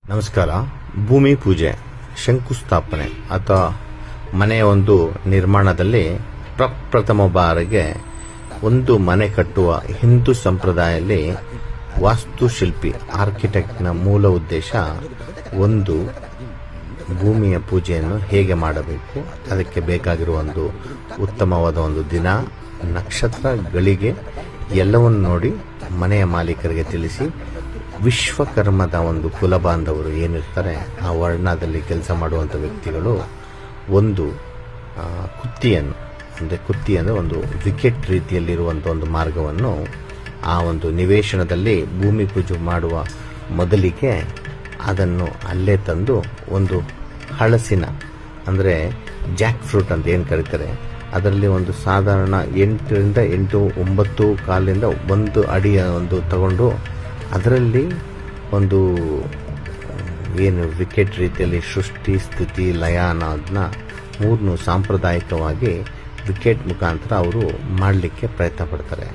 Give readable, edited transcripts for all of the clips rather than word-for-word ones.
ನಮಸ್ಕಾರ. ಭೂಮಿ ಪೂಜೆ, ಶಂಕುಸ್ಥಾಪನೆ ಅಥವಾ ಮನೆಯ ಒಂದು ನಿರ್ಮಾಣದಲ್ಲಿ ಪ್ರಪ್ರಥಮ ಬಾರಿಗೆ ಒಂದು ಮನೆ ಕಟ್ಟುವ ಹಿಂದೂ ಸಂಪ್ರದಾಯದಲ್ಲಿ ವಾಸ್ತುಶಿಲ್ಪಿ ಆರ್ಕಿಟೆಕ್ಟ್ನ ಮೂಲ ಉದ್ದೇಶ ಒಂದು ಭೂಮಿಯ ಪೂಜೆಯನ್ನು ಹೇಗೆ ಮಾಡಬೇಕು, ಅದಕ್ಕೆ ಬೇಕಾಗಿರುವ ಒಂದು ಉತ್ತಮವಾದ ಒಂದು ದಿನ, ನಕ್ಷತ್ರ, ಗಳಿಗೆ ಎಲ್ಲವನ್ನು ನೋಡಿ ಮನೆಯ ಮಾಲೀಕರಿಗೆ ತಿಳಿಸಿ ವಿಶ್ವಕರ್ಮದ ಒಂದು ಕುಲಬಾಂಧವರು ಏನಿರ್ತಾರೆ ಆ ವರ್ಣದಲ್ಲಿ ಕೆಲಸ ಮಾಡುವಂಥ ವ್ಯಕ್ತಿಗಳು ಒಂದು ಕುತ್ತಿಯನ್ನು ಅಂದರೆ ಕುತ್ತಿ ಅಂದರೆ ಒಂದು ವಿಕೆಟ್ ರೀತಿಯಲ್ಲಿರುವಂಥ ಒಂದು ಮಾರ್ಗವನ್ನು ಆ ಒಂದು ನಿವೇಶನದಲ್ಲಿ ಭೂಮಿ ಪೂಜೆ ಮಾಡುವ ಮೊದಲಿಗೆ ಅದನ್ನು ಅಲ್ಲೇ ತಂದು ಒಂದು ಹಳಸಿನ ಅಂದರೆ ಜಾಕ್ ಫ್ರೂಟ್ ಅಂತ ಏನು ಕರೀತಾರೆ ಅದರಲ್ಲಿ ಒಂದು ಸಾಧಾರಣ 8 ಕಾಲಿಂದ 1 ಅಡಿಯ ಒಂದು ತಗೊಂಡು ಅದರಲ್ಲಿ ಒಂದು ಏನು ವಿಕೆಟ್ ರೀತಿಯಲ್ಲಿ ಸೃಷ್ಟಿ, ಸ್ಥಿತಿ, ಲಯ ಅನ್ನೋದನ್ನ ಮೂರನ್ನು ಸಾಂಪ್ರದಾಯಿಕವಾಗಿ ವಿಕೆಟ್ ಮುಖಾಂತರ ಅವರು ಮಾಡಲಿಕ್ಕೆ ಪ್ರಯತ್ನ ಪಡ್ತಾರೆ.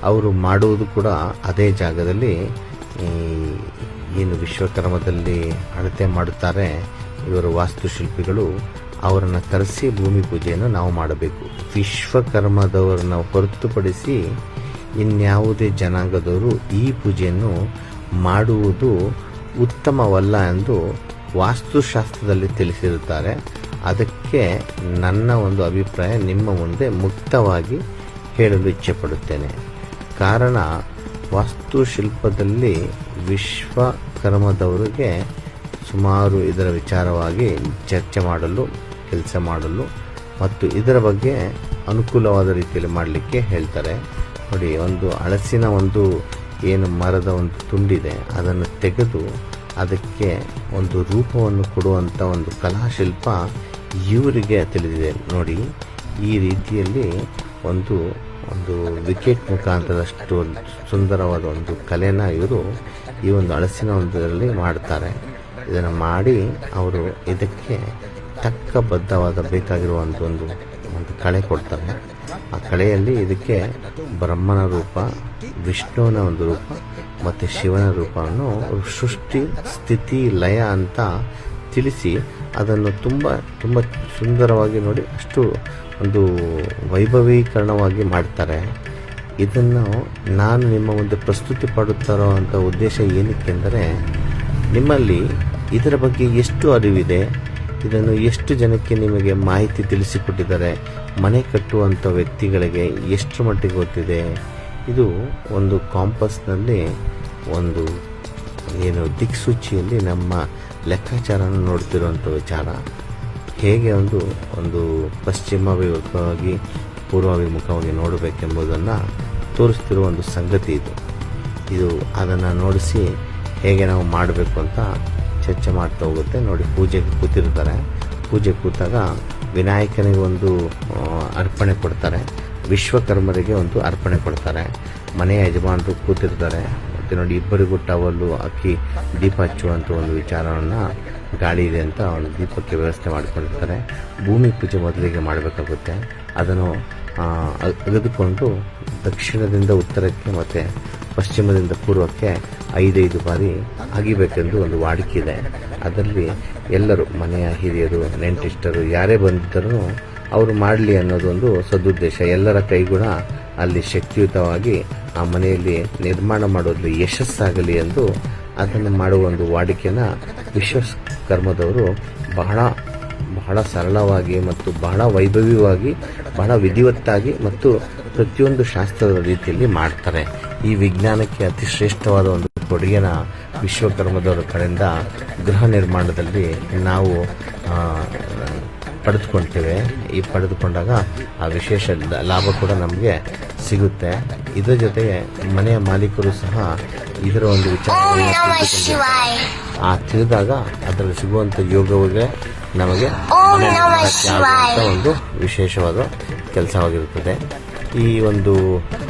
ಅವರು ಮಾಡುವುದು ಕೂಡ ಅದೇ ಜಾಗದಲ್ಲಿ ಏನು ವಿಶ್ವಕರ್ಮದಲ್ಲಿ ಅಳತೆ ಮಾಡುತ್ತಾರೆ ಇವರು ವಾಸ್ತುಶಿಲ್ಪಿಗಳು, ಅವರನ್ನು ಕರೆಸಿ ಭೂಮಿ ಪೂಜೆಯನ್ನು ನಾವು ಮಾಡಬೇಕು. ವಿಶ್ವಕರ್ಮದವರನ್ನು ಹೊರತುಪಡಿಸಿ ಇನ್ಯಾವುದೇ ಜನಾಂಗದವರು ಈ ಪೂಜೆಯನ್ನು ಮಾಡುವುದು ಉತ್ತಮವಲ್ಲ ಎಂದು ವಾಸ್ತುಶಾಸ್ತ್ರದಲ್ಲಿ ತಿಳಿಸಿರುತ್ತಾರೆ. ಅದಕ್ಕೆ ನನ್ನ ಒಂದು ಅಭಿಪ್ರಾಯ ನಿಮ್ಮ ಮುಂದೆ ಮುಕ್ತವಾಗಿ ಹೇಳಲು ಇಚ್ಛೆಪಡುತ್ತೇನೆ. ಕಾರಣ, ವಾಸ್ತುಶಿಲ್ಪದಲ್ಲಿ ವಿಶ್ವಕರ್ಮದವರಿಗೆ ಸುಮಾರು ಇದರ ವಿಚಾರವಾಗಿ ಚರ್ಚೆ ಮಾಡಲು, ಕೆಲಸ ಮಾಡಲು ಮತ್ತು ಇದರ ಬಗ್ಗೆ ಅನುಕೂಲವಾದ ರೀತಿಯಲ್ಲಿ ಮಾಡಲಿಕ್ಕೆ ಹೇಳ್ತಾರೆ. ನೋಡಿ, ಒಂದು ಹಳಸಿನ ಒಂದು ಏನು ಮರದ ಒಂದು ತುಂಡಿದೆ ಅದನ್ನು ತೆಗೆದು ಅದಕ್ಕೆ ಒಂದು ರೂಪವನ್ನು ಕೊಡುವಂಥ ಒಂದು ಕಲಾಶಿಲ್ಪ ಇವರಿಗೆ ತಿಳಿದಿದೆ. ನೋಡಿ, ಈ ರೀತಿಯಲ್ಲಿ ಒಂದು ಒಂದು ವಿಕೆಟ್ ಮುಖಾಂತರಷ್ಟು ಸುಂದರವಾದ ಒಂದು ಕಲೆನ ಇವರು ಈ ಒಂದು ಹಳಸಿನ ಒಂದರಲ್ಲಿ ಮಾಡ್ತಾರೆ. ಇದನ್ನು ಮಾಡಿ ಅವರು ಇದಕ್ಕೆ ತಕ್ಕ ಬದ್ಧವಾದ ಬೇಕಾಗಿರುವಂಥ ಒಂದು ಕಳೆ ಕೊಡ್ತಾರೆ. ಆ ಕಳೆಯಲ್ಲಿ ಇದಕ್ಕೆ ಬ್ರಹ್ಮನ ರೂಪ, ವಿಷ್ಣುವಿನ ಒಂದು ರೂಪ ಮತ್ತು ಶಿವನ ರೂಪವನ್ನು ಸೃಷ್ಟಿ, ಸ್ಥಿತಿ, ಲಯ ಅಂತ ತಿಳಿಸಿ ಅದನ್ನು ತುಂಬ ತುಂಬ ಸುಂದರವಾಗಿ ನೋಡಿ ಅಷ್ಟು ಒಂದು ವೈಭವೀಕರಣವಾಗಿ ಮಾಡ್ತಾರೆ. ಇದನ್ನು ನಾನು ನಿಮ್ಮ ಮುಂದೆ ಪ್ರಸ್ತುತಿ ಪಡುತ್ತಾರೋ ಅಂತ ಉದ್ದೇಶ ಏನಕ್ಕೆಂದರೆ, ನಿಮ್ಮಲ್ಲಿ ಇದರ ಬಗ್ಗೆ ಎಷ್ಟು ಅರಿವಿದೆ, ಇದನ್ನು ಎಷ್ಟು ಜನಕ್ಕೆ ನಿಮಗೆ ಮಾಹಿತಿ ತಿಳಿಸಿಕೊಟ್ಟಿದ್ದಾರೆ, ಮನೆ ಕಟ್ಟುವಂಥ ವ್ಯಕ್ತಿಗಳಿಗೆ ಎಷ್ಟು ಮಟ್ಟಿಗೆ ಗೊತ್ತಿದೆ. ಇದು ಒಂದು ಕಾಂಪಸ್ನಲ್ಲಿ ಒಂದು ಏನು ದಿಕ್ಸೂಚಿಯಲ್ಲಿ ನಮ್ಮ ಲೆಕ್ಕಾಚಾರನ ನೋಡ್ತಿರುವಂಥ ವಿಚಾರ. ಹೇಗೆ ಒಂದು ಪಶ್ಚಿಮಾಭಿಮುಖವಾಗಿ ಪೂರ್ವಾಭಿಮುಖವಾಗಿ ನೋಡಬೇಕೆಂಬುದನ್ನು ತೋರಿಸ್ತಿರುವ ಒಂದು ಸಂಗತಿ ಇದು ಅದನ್ನು ನೋಡಿಸಿ ಹೇಗೆ ನಾವು ಮಾಡಬೇಕು ಅಂತ ಚರ್ಚೆ ಮಾಡ್ತಾ ಹೋಗುತ್ತೆ. ನೋಡಿ, ಪೂಜೆಗೆ ಕೂತಿರ್ತಾರೆ. ಪೂಜೆ ಕೂತಾಗ ವಿನಾಯಕನಿಗೆ ಒಂದು ಅರ್ಪಣೆ ಕೊಡ್ತಾರೆ, ವಿಶ್ವಕರ್ಮರಿಗೆ ಒಂದು ಅರ್ಪಣೆ ಕೊಡ್ತಾರೆ, ಮನೆಯ ಯಜಮಾನರು ಕೂತಿರ್ತಾರೆ. ಮತ್ತು ನೋಡಿ, ಇಬ್ಬರಿಗೂ ಟವಲ್ಲು ಅಕ್ಕಿ ದೀಪ ಹಚ್ಚುವಂಥ ಒಂದು ವಿಚಾರವನ್ನು ಗಾಳಿ ಇದೆ ಅಂತ ಒಂದು ದೀಪಕ್ಕೆ ವ್ಯವಸ್ಥೆ ಮಾಡಿಕೊಂಡಿರ್ತಾರೆ. ಭೂಮಿ ಪೂಜೆ ಮೊದಲಿಗೆ ಮಾಡಬೇಕಾಗುತ್ತೆ. ಅದನ್ನು ಅಗೆದುಕೊಂಡು ದಕ್ಷಿಣದಿಂದ ಉತ್ತರಕ್ಕೆ ಮತ್ತು ಪಶ್ಚಿಮದಿಂದ ಪೂರ್ವಕ್ಕೆ 5 ಬಾರಿ ಅಗಿಬೇಕೆಂದು ಒಂದು ವಾಡಿಕೆ ಇದೆ. ಅದರಲ್ಲಿ ಎಲ್ಲರೂ, ಮನೆಯ ಹಿರಿಯರು, ನೆಂಟಿಷ್ಟರು ಯಾರೇ ಬಂದಿದ್ದರೂ ಅವರು ಮಾಡಲಿ ಅನ್ನೋದೊಂದು ಸದುದ್ದೇಶ. ಎಲ್ಲರ ಕೈಗುಣ ಅಲ್ಲಿ ಶಕ್ತಿಯುತವಾಗಿ ಆ ಮನೆಯಲ್ಲಿ ನಿರ್ಮಾಣ ಮಾಡೋದ್ರಲ್ಲಿ ಯಶಸ್ಸಾಗಲಿ ಎಂದು ಅದನ್ನು ಮಾಡುವ ಒಂದು ವಾಡಿಕೆನ ವಿಶ್ವಕರ್ಮದವರು ಬಹಳ ಸರಳವಾಗಿ ಮತ್ತು ಬಹಳ ವೈಭವವಾಗಿ, ಬಹಳ ವಿಧಿವತ್ತಾಗಿ ಮತ್ತು ಪ್ರತಿಯೊಂದು ಶಾಸ್ತ್ರದ ರೀತಿಯಲ್ಲಿ ಮಾಡ್ತಾರೆ. ಈ ವಿಜ್ಞಾನಕ್ಕೆ ಅತಿ ಶ್ರೇಷ್ಠವಾದ ಒಂದು ಕೊಡುಗೆನ ವಿಶ್ವಕರ್ಮದವರ ಕಡೆಯಿಂದ ಗೃಹ ನಿರ್ಮಾಣದಲ್ಲಿ ನಾವು ಪಡೆದುಕೊಳ್ತೇವೆ. ಈ ಪಡೆದುಕೊಂಡಾಗ ಆ ವಿಶೇಷ ಲಾಭ ಕೂಡ ನಮಗೆ ಸಿಗುತ್ತೆ. ಇದರ ಜೊತೆಗೆ ಮನೆಯ ಮಾಲೀಕರು ಸಹ ಇದರ ಒಂದು ವಿಚಾರ ತಿಳಿದಾಗ ಅದರಲ್ಲಿ ಸಿಗುವಂಥ ಯೋಗವೇ ನಮಗೆ ಒಂದು ವಿಶೇಷವಾದ ಕೆಲಸವಾಗಿರುತ್ತದೆ. ಈ ಒಂದು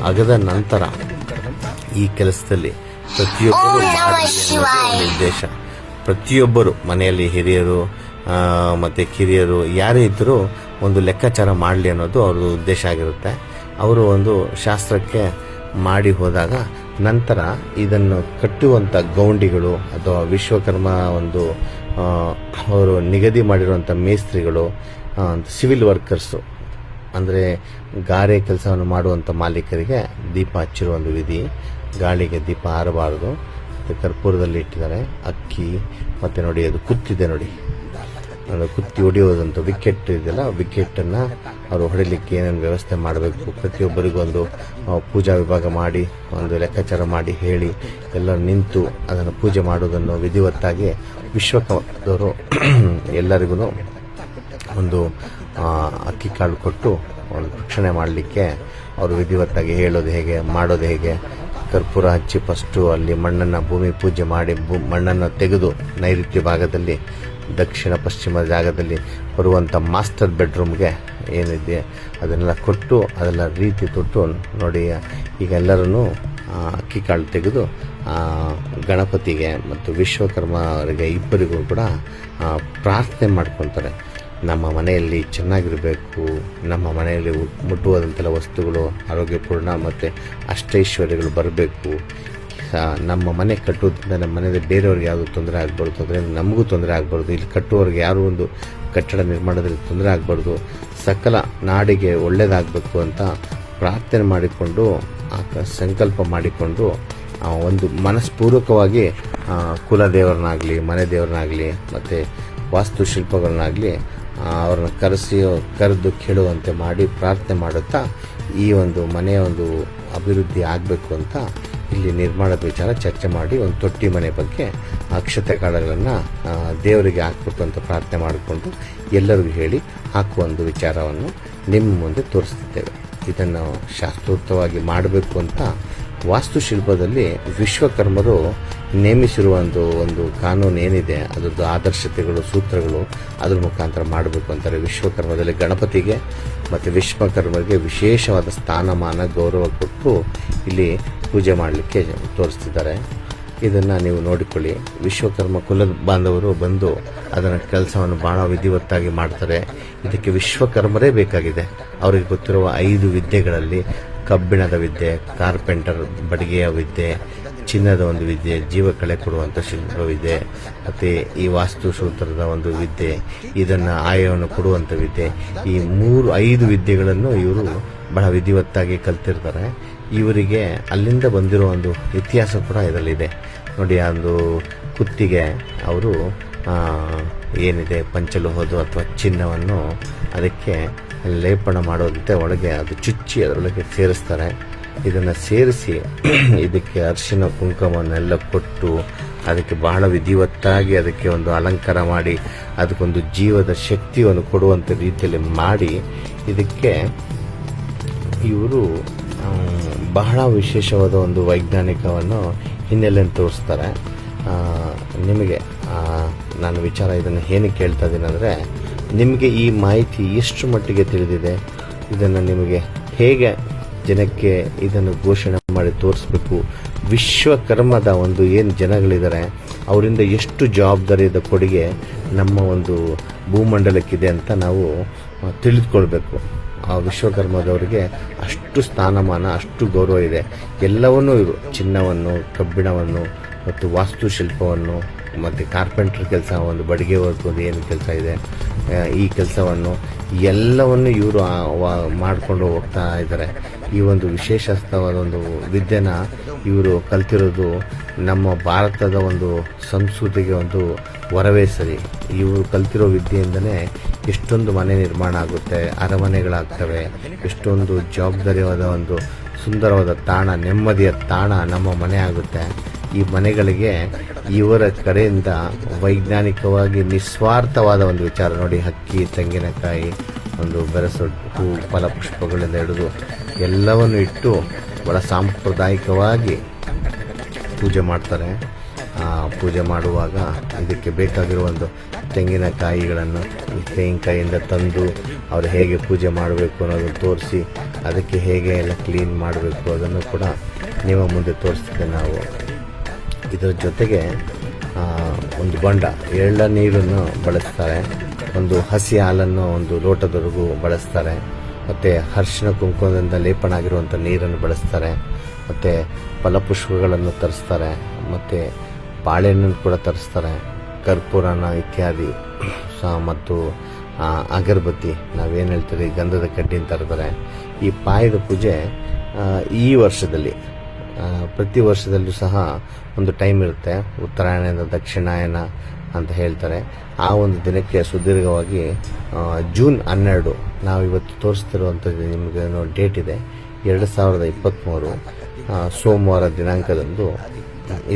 ಅಗದ ನಂತರ ಈ ಕೆಲಸದಲ್ಲಿ ಪ್ರತಿಯೊಬ್ಬರು ಉದ್ದೇಶ, ಪ್ರತಿಯೊಬ್ಬರು ಮನೆಯಲ್ಲಿ ಹಿರಿಯರು ಮತ್ತು ಕಿರಿಯರು ಯಾರೇ ಇದ್ದರೂ ಒಂದು ಲೆಕ್ಕಾಚಾರ ಮಾಡಲಿ ಅನ್ನೋದು ಅವ್ರದ್ದು ಉದ್ದೇಶ ಆಗಿರುತ್ತೆ. ಅವರು ಒಂದು ಶಾಸ್ತ್ರಕ್ಕೆ ಮಾಡಿ ಹೋದಾಗ ನಂತರ ಇದನ್ನು ಕಟ್ಟುವಂಥ ಗೌಂಡಿಗಳು ಅಥವಾ ವಿಶ್ವಕರ್ಮ ಒಂದು ಅವರು ನಿಗದಿ ಮಾಡಿರುವಂಥ ಮೇಸ್ತ್ರಿಗಳು, ಸಿವಿಲ್ ವರ್ಕರ್ಸು ಅಂದರೆ ಗಾರೆ ಕೆಲಸವನ್ನು ಮಾಡುವಂಥ ಮಾಲೀಕರಿಗೆ ದೀಪ ಹಚ್ಚಿರುವ ಒಂದು ವಿಧಿ. ಗಾಳಿಗೆ ದೀಪ ಆರಬಾರದು. ಕರ್ಪೂರದಲ್ಲಿ ಇಟ್ಟಿದ್ದಾರೆ. ಅಕ್ಕಿ ಮತ್ತು ನೋಡಿ ಅದು ಕುತ್ತಿದೆ ನೋಡಿ, ಕುತ್ತಿ ಹೊಡೆಯೋದಂತ ವಿಕೆಟ್ ಇದೆಯಲ್ಲ, ವಿಕೆಟನ್ನು ಅವರು ಹೊಡಿಲಿಕ್ಕೆ ಏನೇನು ವ್ಯವಸ್ಥೆ ಮಾಡಬೇಕು, ಪ್ರತಿಯೊಬ್ಬರಿಗೂ ಒಂದು ಪೂಜಾ ವಿಭಾಗ ಮಾಡಿ ಒಂದು ಲೆಕ್ಕಾಚಾರ ಮಾಡಿ ಹೇಳಿ ಎಲ್ಲ ನಿಂತು ಅದನ್ನು ಪೂಜೆ ಮಾಡೋದನ್ನು ವಿಧಿವತ್ತಾಗಿ ವಿಶ್ವಕರ್ಮದವರು ಎಲ್ಲರಿಗೂ ಒಂದು ಅಕ್ಕಿ ಕಾಳು ಕೊಟ್ಟು ಒಂದು ರಕ್ಷಣೆ ಮಾಡಲಿಕ್ಕೆ ಅವರು ವಿಧಿವತ್ತಾಗಿ ಹೇಳೋದು ಹೇಗೆ, ಮಾಡೋದು ಹೇಗೆ. ಕರ್ಪೂರ ಹಚ್ಚಿ ಫಸ್ಟು ಅಲ್ಲಿ ಮಣ್ಣನ್ನು ಭೂಮಿ ಪೂಜೆ ಮಾಡಿ ಮಣ್ಣನ್ನು ತೆಗೆದು ನೈಋತ್ಯ ಭಾಗದಲ್ಲಿ ದಕ್ಷಿಣ ಪಶ್ಚಿಮ ಜಾಗದಲ್ಲಿ ಬರುವಂಥ ಮಾಸ್ಟರ್ ಬೆಡ್ರೂಮ್ಗೆ ಏನಿದೆ ಅದನ್ನೆಲ್ಲ ಕೊಟ್ಟು ಅದೆಲ್ಲ ರೀತಿ ತೊಟ್ಟು ನೋಡಿ. ಈಗ ಎಲ್ಲರೂ ಅಕ್ಕಿ ಕಾಳು ತೆಗೆದು ಗಣಪತಿಗೆ ಮತ್ತು ವಿಶ್ವಕರ್ಮರಿಗೆ ಇಬ್ಬರಿಗೂ ಕೂಡ ಪ್ರಾರ್ಥನೆ ಮಾಡ್ಕೊತಾರೆ. ನಮ್ಮ ಮನೆಯಲ್ಲಿ ಚೆನ್ನಾಗಿರಬೇಕು, ನಮ್ಮ ಮನೆಯಲ್ಲಿ ಮುಟ್ಟುವುದಂತೆಲ್ಲ ವಸ್ತುಗಳು ಆರೋಗ್ಯಪೂರ್ಣ ಮತ್ತು ಅಷ್ಟೈಶ್ವರ್ಯಗಳು ಬರಬೇಕು, ನಮ್ಮ ಮನೆ ಕಟ್ಟೋದ್ರಿಂದ ನಮ್ಮ ಮನೆಯಲ್ಲಿ ಬೇರೆಯವ್ರಿಗೆ ಯಾವುದು ತೊಂದರೆ ಆಗಬಾರ್ದು, ಅದರಿಂದ ನಮಗೂ ತೊಂದರೆ ಆಗಬಾರ್ದು, ಇಲ್ಲಿ ಕಟ್ಟುವವ್ರಿಗೆ ಯಾರು ಒಂದು ಕಟ್ಟಡ ನಿರ್ಮಾಣದಲ್ಲಿ ತೊಂದರೆ ಆಗಬಾರ್ದು, ಸಕಲ ನಾಡಿಗೆ ಒಳ್ಳೆಯದಾಗಬೇಕು ಅಂತ ಪ್ರಾರ್ಥನೆ ಮಾಡಿಕೊಂಡು ಸಂಕಲ್ಪ ಮಾಡಿಕೊಂಡು ಒಂದು ಮನಸ್ಪೂರ್ವಕವಾಗಿ ಕುಲದೇವರನ್ನಾಗಲಿ ಮನೆ ದೇವರನ್ನಾಗಲಿ ಮತ್ತು ವಾಸ್ತುಶಿಲ್ಪಗಳನ್ನಾಗಲಿ ಅವ್ರನ್ನ ಕರೆದು ಕೇಳುವಂತೆ ಮಾಡಿ ಪ್ರಾರ್ಥನೆ ಮಾಡುತ್ತಾ ಈ ಒಂದು ಮನೆಯ ಒಂದು ಅಭಿವೃದ್ಧಿ ಆಗಬೇಕು ಅಂತ ಇಲ್ಲಿ ನಿರ್ಮಾಣದ ವಿಚಾರ ಚರ್ಚೆ ಮಾಡಿ ಒಂದು ತೊಟ್ಟಿ ಮನೆ ಬಗ್ಗೆ ಅಕ್ಷತೆ ಕಾಳುಗಳನ್ನು ದೇವರಿಗೆ ಹಾಕಬೇಕು ಅಂತ ಪ್ರಾರ್ಥನೆ ಮಾಡಿಕೊಂಡು ಎಲ್ಲರಿಗೂ ಹೇಳಿ ಹಾಕುವ ಒಂದು ವಿಚಾರವನ್ನು ನಿಮ್ಮ ಮುಂದೆ ತೋರಿಸ್ತಿದ್ದೇವೆ. ಇದನ್ನು ಶಾಸ್ತ್ರೋಕ್ತವಾಗಿ ಮಾಡಬೇಕು ಅಂತ ವಾಸ್ತುಶಿಲ್ಪದಲ್ಲಿ ವಿಶ್ವಕರ್ಮರು ನೇಮಿಸಿರುವ ಒಂದು ಕಾನೂನು ಏನಿದೆ ಅದರದ್ದು ಆದರ್ಶತೆಗಳು ಸೂತ್ರಗಳು ಅದ್ರ ಮುಖಾಂತರ ಮಾಡಬೇಕು ಅಂತಾರೆ. ವಿಶ್ವಕರ್ಮದಲ್ಲಿ ಗಣಪತಿಗೆ ಮತ್ತು ವಿಶ್ವಕರ್ಮರಿಗೆ ವಿಶೇಷವಾದ ಸ್ಥಾನಮಾನ ಗೌರವ ಕೊಟ್ಟು ಇಲ್ಲಿ ಪೂಜೆ ಮಾಡಲಿಕ್ಕೆ ತೋರಿಸ್ತಿದ್ದಾರೆ. ಇದನ್ನು ನೀವು ನೋಡಿಕೊಳ್ಳಿ. ವಿಶ್ವಕರ್ಮ ಕುಲ ಬಾಂಧವರು ಬಂದು ಅದರ ಕೆಲಸವನ್ನು ಬಹಳ ವಿಧಿವತ್ತಾಗಿ ಮಾಡ್ತಾರೆ. ಇದಕ್ಕೆ ವಿಶ್ವಕರ್ಮರೇ ಬೇಕಾಗಿದೆ. ಅವರಿಗೆ ಗೊತ್ತಿರುವ 5 ವಿದ್ಯೆಗಳಲ್ಲಿ ಕಬ್ಬಿಣದ ವಿದ್ಯೆ, ಕಾರ್ಪೆಂಟರ್ ಬಡಿಗೆಯ ವಿದ್ಯೆ, ಚಿನ್ನದ ಒಂದು ವಿದ್ಯೆ, ಜೀವಕಳೆ ಕೊಡುವಂಥ ಶಿಲ್ಪವಿದ್ಯೆ, ಮತ್ತು ಈ ವಾಸ್ತುಸೂತ್ರದ ಒಂದು ವಿದ್ಯೆ, ಇದನ್ನು ಆಯವನ್ನು ಕೊಡುವಂಥ ವಿದ್ಯೆ, ಈ 5 ವಿದ್ಯೆಗಳನ್ನು ಇವರು ಬಹಳ ವಿಧಿವತ್ತಾಗಿ ಕಲ್ತಿರ್ತಾರೆ. ಇವರಿಗೆ ಅಲ್ಲಿಂದ ಬಂದಿರೋ ಒಂದು ಇತಿಹಾಸ ಕೂಡ ಇದರಲ್ಲಿದೆ ನೋಡಿ. ಆ ಒಂದು ಕುತ್ತಿಗೆ ಅವರು ಏನಿದೆ ಪಂಚಲೋಹದ್ದು ಅಥವಾ ಚಿನ್ನವನ್ನು ಅದಕ್ಕೆ ಲೇಪನ ಮಾಡೋದಂತೆ ಒಳಗೆ ಅದು ಚುಚ್ಚಿ ಅದರೊಳಗೆ ಸೇರಿಸ್ತಾರೆ. ಇದನ್ನು ಸೇರಿಸಿ ಇದಕ್ಕೆ ಅರಿಶಿನ ಕುಂಕುಮವನ್ನೆಲ್ಲ ಕೊಟ್ಟು ಅದಕ್ಕೆ ಬಹಳ ವಿಧಿವತ್ತಾಗಿ ಅದಕ್ಕೆ ಒಂದು ಅಲಂಕಾರ ಮಾಡಿ ಅದಕ್ಕೊಂದು ಜೀವದ ಶಕ್ತಿಯನ್ನು ಕೊಡುವಂಥ ರೀತಿಯಲ್ಲಿ ಮಾಡಿ ಇದಕ್ಕೆ ಇವರು ಬಹಳ ವಿಶೇಷವಾದ ಒಂದು ವೈಜ್ಞಾನಿಕವನ್ನು ಹಿನ್ನೆಲೆಯನ್ನು ತೋರಿಸ್ತಾರೆ. ನಿಮಗೆ ನಾನು ವಿಚಾರ ಇದನ್ನು ಏನಕ್ಕೆ ಕೇಳ್ತಾ ಇದ್ದೀನಿ ಅಂದರೆ, ನಿಮಗೆ ಈ ಮಾಹಿತಿ ಎಷ್ಟು ಮಟ್ಟಿಗೆ ತಿಳಿದಿದೆ, ಇದನ್ನು ನಿಮಗೆ ಹೇಗೆ ಜನಕ್ಕೆ ಇದನ್ನು ಘೋಷಣೆ ಮಾಡಿ ತೋರಿಸ್ಬೇಕು, ವಿಶ್ವಕರ್ಮದ ಒಂದು ಏನು ಜನಗಳಿದ್ದಾರೆ ಅವರಿಂದ ಎಷ್ಟು ಜವಾಬ್ದಾರಿಯಾದ ಕೊಡುಗೆ ನಮ್ಮ ಒಂದು ಭೂಮಂಡಲಕ್ಕಿದೆ ಅಂತ ನಾವು ತಿಳಿದುಕೊಳ್ಬೇಕು. ಆ ವಿಶ್ವಕರ್ಮದವರಿಗೆ ಅಷ್ಟು ಸ್ಥಾನಮಾನ ಅಷ್ಟು ಗೌರವ ಇದೆ. ಎಲ್ಲವನ್ನೂ ಇವರು ಚಿನ್ನವನ್ನು, ಕಬ್ಬಿಣವನ್ನು ಮತ್ತು ವಾಸ್ತುಶಿಲ್ಪವನ್ನು ಮತ್ತು ಕಾರ್ಪೆಂಟ್ರ್ ಕೆಲಸ, ಒಂದು ಬಡಿಗೆ ವರ್ಕ್ ಒಂದು ಏನು ಕೆಲಸ ಇದೆ ಈ ಕೆಲಸವನ್ನು ಎಲ್ಲವನ್ನು ಇವರು ಮಾಡಿಕೊಂಡು ಹೋಗ್ತಾ ಇದ್ದಾರೆ. ಈ ಒಂದು ವಿಶೇಷವಾದ ಒಂದು ವಿದ್ಯೆನ ಇವರು ಕಲ್ತಿರೋದು ನಮ್ಮ ಭಾರತದ ಒಂದು ಸಂಸ್ಕೃತಿಗೆ ಒಂದು ವರವೇ ಸರಿ. ಇವರು ಕಲ್ತಿರೋ ವಿದ್ಯೆಯಿಂದನೇ ಎಷ್ಟೊಂದು ಮನೆ ನಿರ್ಮಾಣ ಆಗುತ್ತೆ, ಅರಮನೆಗಳಾಗ್ತವೆ, ಎಷ್ಟೊಂದು ಜವಾಬ್ದಾರಿಯಾದ ಒಂದು ಸುಂದರವಾದ ತಾಣ, ನೆಮ್ಮದಿಯ ತಾಣ ನಮ್ಮ ಮನೆ ಆಗುತ್ತೆ. ಈ ಮನೆಗಳಿಗೆ ಇವರ ಕಡೆಯಿಂದ ವೈಜ್ಞಾನಿಕವಾಗಿ ನಿಸ್ವಾರ್ಥವಾದ ಒಂದು ವಿಚಾರ ನೋಡಿ. ಹಕ್ಕಿ, ತೆಂಗಿನಕಾಯಿ, ಒಂದು ಬೆರಸೊಟ್ಟು, ಹೂ, ಫಲಪುಷ್ಪಗಳಿಂದ ಹಿಡಿದು ಎಲ್ಲವನ್ನು ಇಟ್ಟು ಬಹಳ ಸಾಂಪ್ರದಾಯಿಕವಾಗಿ ಪೂಜೆ ಮಾಡ್ತಾರೆ. ಪೂಜೆ ಮಾಡುವಾಗ ಇದಕ್ಕೆ ಬೇಕಾಗಿರುವ ಒಂದು ತೆಂಗಿನಕಾಯಿಗಳನ್ನು ತೆಂಗಿನಕಾಯಿಯಿಂದ ತಂದು ಅವರು ಹೇಗೆ ಪೂಜೆ ಮಾಡಬೇಕು ಅನ್ನೋದನ್ನು ತೋರಿಸಿ ಅದಕ್ಕೆ ಹೇಗೆ ಎಲ್ಲ ಕ್ಲೀನ್ ಮಾಡಬೇಕು ಅದನ್ನು ಕೂಡ ನಿಮ್ಮ ಮುಂದೆ ತೋರಿಸ್ತಿದ್ದೆ ನಾವು. ಇದರ ಜೊತೆಗೆ ಒಂದು ಬಂಡ, ಎಳ್ಳ ನೀರನ್ನು ಬಳಸ್ತಾರೆ, ಒಂದು ಹಸಿ ಹಾಲನ್ನು ಒಂದು ಲೋಟದವರೆಗೂ ಬಳಸ್ತಾರೆ, ಮತ್ತು ಅರಿಶಿನ ಕುಂಕುಮದಿಂದ ಲೇಪನ ಆಗಿರುವಂಥ ನೀರನ್ನು ಬಳಸ್ತಾರೆ, ಮತ್ತು ಫಲಪುಷ್ಪಗಳನ್ನು ತರಿಸ್ತಾರೆ, ಮತ್ತು ಬಾಳೆಹಣ್ಣನ್ನು ಕೂಡ ತರಿಸ್ತಾರೆ, ಕರ್ಪೂರನ ಇತ್ಯಾದಿ ಮತ್ತು ಅಗರಬತ್ತಿ ನಾವೇನು ಹೇಳ್ತೀವಿ ಗಂಧದ ಕಡ್ಡಿನ ತರ್ತಾರೆ. ಈ ಪಾಯದ ಪೂಜೆ ಈ ವರ್ಷದಲ್ಲಿ ಪ್ರತಿ ವರ್ಷದಲ್ಲೂ ಸಹ ಒಂದು ಟೈಮ್ ಇರುತ್ತೆ, ಉತ್ತರಾಯಣದ ದಕ್ಷಿಣಾಯನ ಅಂತ ಹೇಳ್ತಾರೆ. ಆ ಒಂದು ದಿನಕ್ಕೆ ಸುದೀರ್ಘವಾಗಿ ಜೂನ್ 12 ನಾವಿವತ್ತು ತೋರಿಸ್ತಿರುವಂಥದ್ದು ನಿಮಗೆ ಡೇಟ್ ಇದೆ 2023 ಸೋಮವಾರ ದಿನಾಂಕದಂದು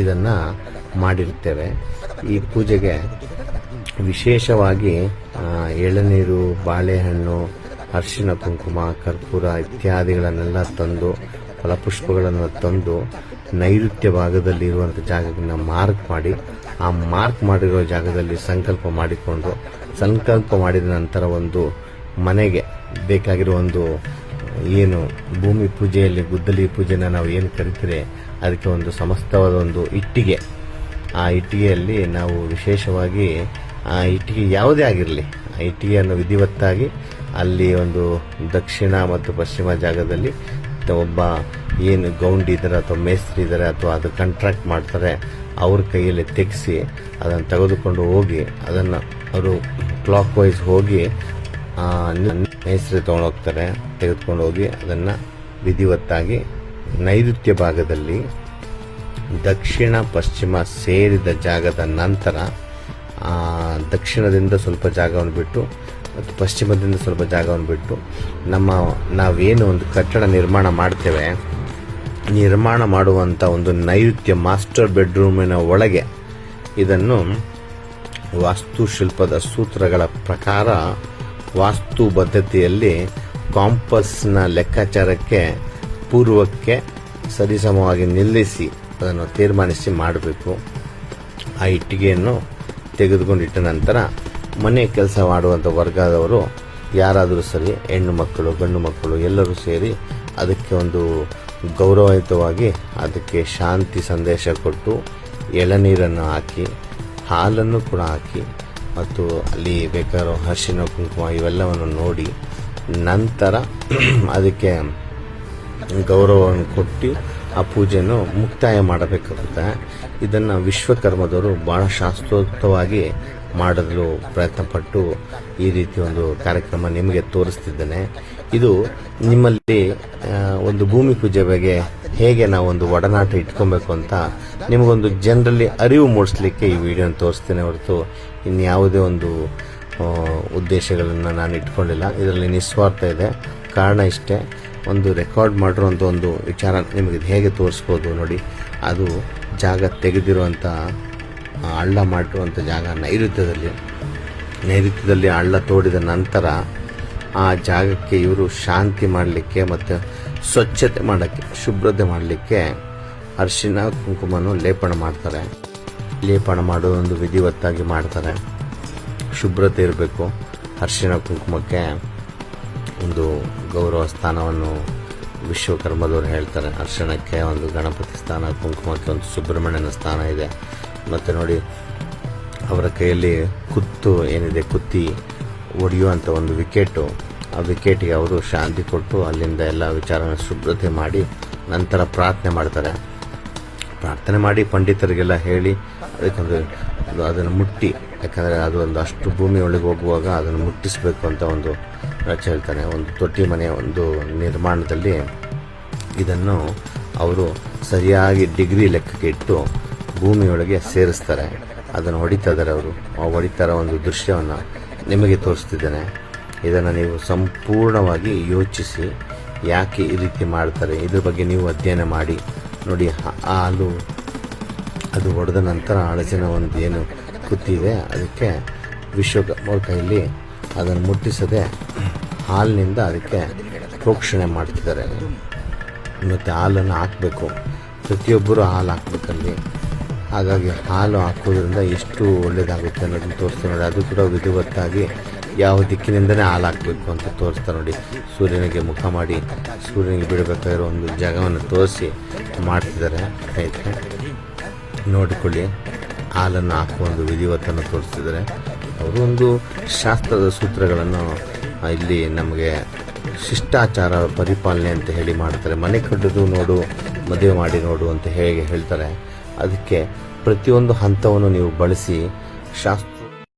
ಇದನ್ನು ಮಾಡಿರುತ್ತೇವೆ. ಈ ಪೂಜೆಗೆ ವಿಶೇಷವಾಗಿ ಎಳನೀರು, ಬಾಳೆಹಣ್ಣು, ಅರಿಶಿನ ಕುಂಕುಮ, ಕರ್ಪೂರ ಇತ್ಯಾದಿಗಳನ್ನೆಲ್ಲ ತಂದು, ಫಲಪುಷ್ಪಗಳನ್ನು ತಂದು ನೈಋತ್ಯ ಭಾಗದಲ್ಲಿ ಇರುವಂಥ ಜಾಗವನ್ನು ಮಾರ್ಕ್ ಮಾಡಿ, ಆ ಮಾರ್ಕ್ ಮಾಡಿರೋ ಜಾಗದಲ್ಲಿ ಸಂಕಲ್ಪ ಮಾಡಿಕೊಂಡು, ಸಂಕಲ್ಪ ಮಾಡಿದ ನಂತರ ಒಂದು ಮನೆಗೆ ಬೇಕಾಗಿರೋ ಒಂದು ಏನು ಭೂಮಿ ಪೂಜೆಯಲ್ಲಿ ಗುದ್ದಲಿ ಪೂಜೆನ ನಾವು ಏನು ಕರಿತೀರಿ ಅದಕ್ಕೆ ಒಂದು ಸಮಸ್ತವಾದ ಒಂದು ಇಟ್ಟಿಗೆ, ಆ ಇಟ್ಟಿಗೆಯಲ್ಲಿ ನಾವು ವಿಶೇಷವಾಗಿ ಆ ಇಟ್ಟಿಗೆ ಯಾವುದೇ ಆಗಿರಲಿ ಆ ಇಟ್ಟಿಗೆಯನ್ನು ವಿಧಿವತ್ತಾಗಿ ಅಲ್ಲಿ ಒಂದು ದಕ್ಷಿಣ ಮತ್ತು ಪಶ್ಚಿಮ ಜಾಗದಲ್ಲಿ ಒಬ್ಬ ಏನು ಗೌಂಡಿ ಇದ್ದಾರೆ ಅಥವಾ ಮೇಸ್ತ್ರಿ ಇದ್ದಾರೆ ಅಥವಾ ಅದು ಕಾಂಟ್ರಾಕ್ಟ್ ಮಾಡ್ತಾರೆ ಅವ್ರ ಕೈಯಲ್ಲಿ ತೆಗೆಸಿ ಅದನ್ನು ತೆಗೆದುಕೊಂಡು ಹೋಗಿ ಅದನ್ನು ಅವರು ಕ್ಲಾಕ್ ವೈಸ್ ಹೋಗಿ ಮೇಸ್ತ್ರಿ ತೊಗೊಂಡೋಗ್ತಾರೆ, ತೆಗೆದುಕೊಂಡು ಹೋಗಿ ಅದನ್ನು ವಿಧಿವತ್ತಾಗಿ ನೈಋತ್ಯ ಭಾಗದಲ್ಲಿ ದಕ್ಷಿಣ ಪಶ್ಚಿಮ ಸೇರಿದ ಜಾಗದ ನಂತರ ದಕ್ಷಿಣದಿಂದ ಸ್ವಲ್ಪ ಜಾಗವನ್ನು ಬಿಟ್ಟು ಮತ್ತು ಪಶ್ಚಿಮದಿಂದ ಸ್ವಲ್ಪ ಜಾಗವನ್ನು ಬಿಟ್ಟು ನಾವೇನು ಒಂದು ಕಟ್ಟಡ ನಿರ್ಮಾಣ ಮಾಡ್ತೇವೆ, ನಿರ್ಮಾಣ ಮಾಡುವಂಥ ಒಂದು ನೈಋತ್ಯ ಮಾಸ್ಟರ್ ಬೆಡ್ರೂಮಿನ ಒಳಗೆ ಇದನ್ನು ವಾಸ್ತುಶಿಲ್ಪದ ಸೂತ್ರಗಳ ಪ್ರಕಾರ ವಾಸ್ತು ಬದ್ಧತೆಯಲ್ಲಿ ಕಾಂಪಸ್ನ ಲೆಕ್ಕಾಚಾರಕ್ಕೆ ಪೂರ್ವಕ್ಕೆ ಸರಿಸಮವಾಗಿ ನಿಲ್ಲಿಸಿ ಅದನ್ನು ತೀರ್ಮಾನಿಸಿ ಮಾಡಬೇಕು. ಆ ಇಟ್ಟಿಗೆಯನ್ನು ತೆಗೆದುಕೊಂಡಿಟ್ಟ ನಂತರ ಮನೆ ಕೆಲಸ ಮಾಡುವಂಥ ವರ್ಗದವರು ಯಾರಾದರೂ ಸರಿ, ಹೆಣ್ಣು ಮಕ್ಕಳು ಗಂಡು ಮಕ್ಕಳು ಎಲ್ಲರೂ ಸೇರಿ ಅದಕ್ಕೆ ಒಂದು ಗೌರವಯುತವಾಗಿ ಅದಕ್ಕೆ ಶಾಂತಿ ಸಂದೇಶ ಕೊಟ್ಟು ಎಳನೀರನ್ನು ಹಾಕಿ, ಹಾಲನ್ನು ಕೂಡ ಹಾಕಿ ಮತ್ತು ಅಲ್ಲಿ ಬೇಕಾರೋ ಅರಿಶಿನ ಕುಂಕುಮ ಇವೆಲ್ಲವನ್ನು ನೋಡಿ ನಂತರ ಅದಕ್ಕೆ ಗೌರವವನ್ನು ಕೊಟ್ಟು ಆ ಪೂಜೆಯನ್ನು ಮುಕ್ತಾಯ ಮಾಡಬೇಕಾಗುತ್ತೆ. ಇದನ್ನು ವಿಶ್ವಕರ್ಮದವರು ಭಾಳ ಶಾಸ್ತ್ರೋಕ್ತವಾಗಿ ಮಾಡಲು ಪ್ರಯತ್ನಪಟ್ಟು ಈ ರೀತಿ ಒಂದು ಕಾರ್ಯಕ್ರಮ ನಿಮಗೆ ತೋರಿಸ್ತಿದ್ದೇನೆ. ಇದು ನಿಮ್ಮಲ್ಲಿ ಒಂದು ಭೂಮಿ ಪೂಜೆ ಬಗ್ಗೆ ಹೇಗೆ ನಾವು ಒಂದು ಒಡನಾಟ ಇಟ್ಕೊಬೇಕು ಅಂತ ನಿಮಗೊಂದು ಜನರಲ್ಲಿ ಅರಿವು ಮೂಡಿಸ್ಲಿಕ್ಕೆ ಈ ವಿಡಿಯೋನ ತೋರಿಸ್ತೇನೆ ಹೊರತು ಇನ್ಯಾವುದೇ ಒಂದು ಉದ್ದೇಶಗಳನ್ನು ನಾನು ಇಟ್ಕೊಂಡಿಲ್ಲ. ಇದರಲ್ಲಿ ನಿಸ್ವಾರ್ಥ ಇದೆ. ಕಾರಣ ಇಷ್ಟೇ, ಒಂದು ರೆಕಾರ್ಡ್ ಮಾಡಿರುವಂಥ ಒಂದು ವಿಚಾರ ನಿಮಗೆ ಹೇಗೆ ತೋರಿಸ್ಬೋದು ನೋಡಿ. ಅದು ಜಾಗ ತೆಗೆದಿರುವಂಥ ಹಳ್ಳ ಮಾಡಿರುವಂಥ ಜಾಗ ನೈಋತ್ಯದಲ್ಲಿ ಹಳ್ಳ ತೋಡಿದ ನಂತರ ಆ ಜಾಗಕ್ಕೆ ಇವರು ಶಾಂತಿ ಮಾಡಲಿಕ್ಕೆ ಮತ್ತು ಸ್ವಚ್ಛತೆ ಮಾಡೋಕ್ಕೆ, ಶುಭ್ರತೆ ಮಾಡಲಿಕ್ಕೆ ಅರಿಶಿನ ಕುಂಕುಮವನ್ನು ಲೇಪನ ಮಾಡ್ತಾರೆ. ಲೇಪನ ಮಾಡೋದೊಂದು ವಿಧಿವತ್ತಾಗಿ ಮಾಡ್ತಾರೆ. ಶುಭ್ರತೆ ಇರಬೇಕು. ಅರಿಶಿನ ಕುಂಕುಮಕ್ಕೆ ಒಂದು ಗೌರವ ಸ್ಥಾನವನ್ನು ವಿಶ್ವಕರ್ಮದವರು ಹೇಳ್ತಾರೆ. ಅರಿಶಿಣಕ್ಕೆ ಒಂದು ಗಣಪತಿ ಸ್ಥಾನ, ಕುಂಕುಮಕ್ಕೆ ಒಂದು ಸುಬ್ರಹ್ಮಣ್ಯನ ಸ್ಥಾನ ಇದೆ. ಮತ್ತು ನೋಡಿ ಅವರ ಕೈಯಲ್ಲಿ ಕುತ್ತಿ ಒಡೆಯುವಂಥ ಒಂದು ವಿಕೆಟು, ಆ ವಿಕೆಟಿಗೆ ಅವರು ಶಾಂತಿ ಕೊಟ್ಟು ಅಲ್ಲಿಂದ ಎಲ್ಲ ವಿಚಾರನ ಶುಭ್ರತೆ ಮಾಡಿ ನಂತರ ಪ್ರಾರ್ಥನೆ ಮಾಡ್ತಾರೆ. ಪ್ರಾರ್ಥನೆ ಮಾಡಿ ಪಂಡಿತರಿಗೆಲ್ಲ ಹೇಳಿ ಅದಕ್ಕೊಂದು ಅದನ್ನು ಮುಟ್ಟಿ, ಯಾಕಂದರೆ ಅದು ಒಂದು ಅಷ್ಟು ಭೂಮಿ ಒಳಗೆ ಹೋಗುವಾಗ ಅದನ್ನು ಮುಟ್ಟಿಸಬೇಕು ಅಂತ ಒಂದು ರಚನೆ ಹೇಳ್ತಾನೆ. ಒಂದು ತೊಟ್ಟಿ ಮನೆಯ ಒಂದು ನಿರ್ಮಾಣದಲ್ಲಿ ಇದನ್ನು ಅವರು ಸರಿಯಾಗಿ ಡಿಗ್ರಿ ಲೆಕ್ಕಕ್ಕೆ ಇಟ್ಟು ಭೂಮಿಯೊಳಗೆ ಸೇರಿಸ್ತಾರೆ. ಅದನ್ನು ಹೊಡಿತಾ ಇದ್ದಾರೆ ಅವರು. ಆ ಹೊಡಿತಾರ ಒಂದು ದೃಶ್ಯವನ್ನು ನಿಮಗೆ ತೋರಿಸ್ತಿದ್ದೇನೆ. ಇದನ್ನು ನೀವು ಸಂಪೂರ್ಣವಾಗಿ ಯೋಚಿಸಿ ಯಾಕೆ ಈ ರೀತಿ ಮಾಡ್ತಾರೆ ಇದ್ರ ಬಗ್ಗೆ ನೀವು ಅಧ್ಯಯನ ಮಾಡಿ ನೋಡಿ. ಹಾಲು ಅದು ಹೊಡೆದ ನಂತರ ಹಳಸಿನ ಒಂದು ಏನು ಕುತ್ತಿದೆ ಅದಕ್ಕೆ ವಿಶ್ವಕರ್ಮರ ಕೈಯಲ್ಲಿ ಅದನ್ನು ಮುಟ್ಟಿಸದೆ ಹಾಲಿನಿಂದ ಅದಕ್ಕೆ ಪ್ರೋಕ್ಷಣೆ ಮಾಡ್ತಿದ್ದಾರೆ. ಮತ್ತು ಹಾಲನ್ನು ಹಾಕಬೇಕು, ಪ್ರತಿಯೊಬ್ಬರು ಹಾಲು ಹಾಕಬೇಕಲ್ಲಿ. ಹಾಗಾಗಿ ಹಾಲು ಹಾಕೋದ್ರಿಂದ ಎಷ್ಟು ಒಳ್ಳೆಯದಾಗುತ್ತೆ ಅನ್ನೋದನ್ನು ತೋರಿಸ್ತಾರೆ ನೋಡಿ. ಅದು ಕೂಡ ವಿಧಿವತ್ತಾಗಿ ಯಾವ ದಿಕ್ಕಿನಿಂದನೇ ಹಾಲು ಹಾಕಬೇಕು ಅಂತ ತೋರಿಸ್ತಾರೆ ನೋಡಿ. ಸೂರ್ಯನಿಗೆ ಮುಖ ಮಾಡಿ ಸೂರ್ಯನಿಗೆ ಬಿಡಬೇಕಾಗಿರೋ ಒಂದು ಜಾಗವನ್ನು ತೋರಿಸಿ ಮಾಡ್ತಿದ್ದಾರೆ. ಸ್ನೇಹಿತರೆ ನೋಡಿಕೊಳ್ಳಿ, ಹಾಲನ್ನು ಹಾಕುವ ಒಂದು ವಿಧಿವತ್ತನ್ನು ತೋರಿಸ್ತಿದ್ದಾರೆ. ಅವರು ಒಂದು ಶಾಸ್ತ್ರದ ಸೂತ್ರಗಳನ್ನು ಇಲ್ಲಿ ನಮಗೆ ಶಿಷ್ಟಾಚಾರ ಪರಿಪಾಲನೆ ಅಂತ ಹೇಳಿ ಮಾಡ್ತಾರೆ. ಮನೆ ಕಟ್ಟೋದು ನೋಡು ಮದುವೆ ಮಾಡಿ ನೋಡು ಅಂತ ಹೇಗೆ ಹೇಳ್ತಾರೆ. ಅದಕ್ಕೆ ಪ್ರತಿಯೊಂದು ಹಂತವನ್ನು ನೀವು ಬಳಸಿ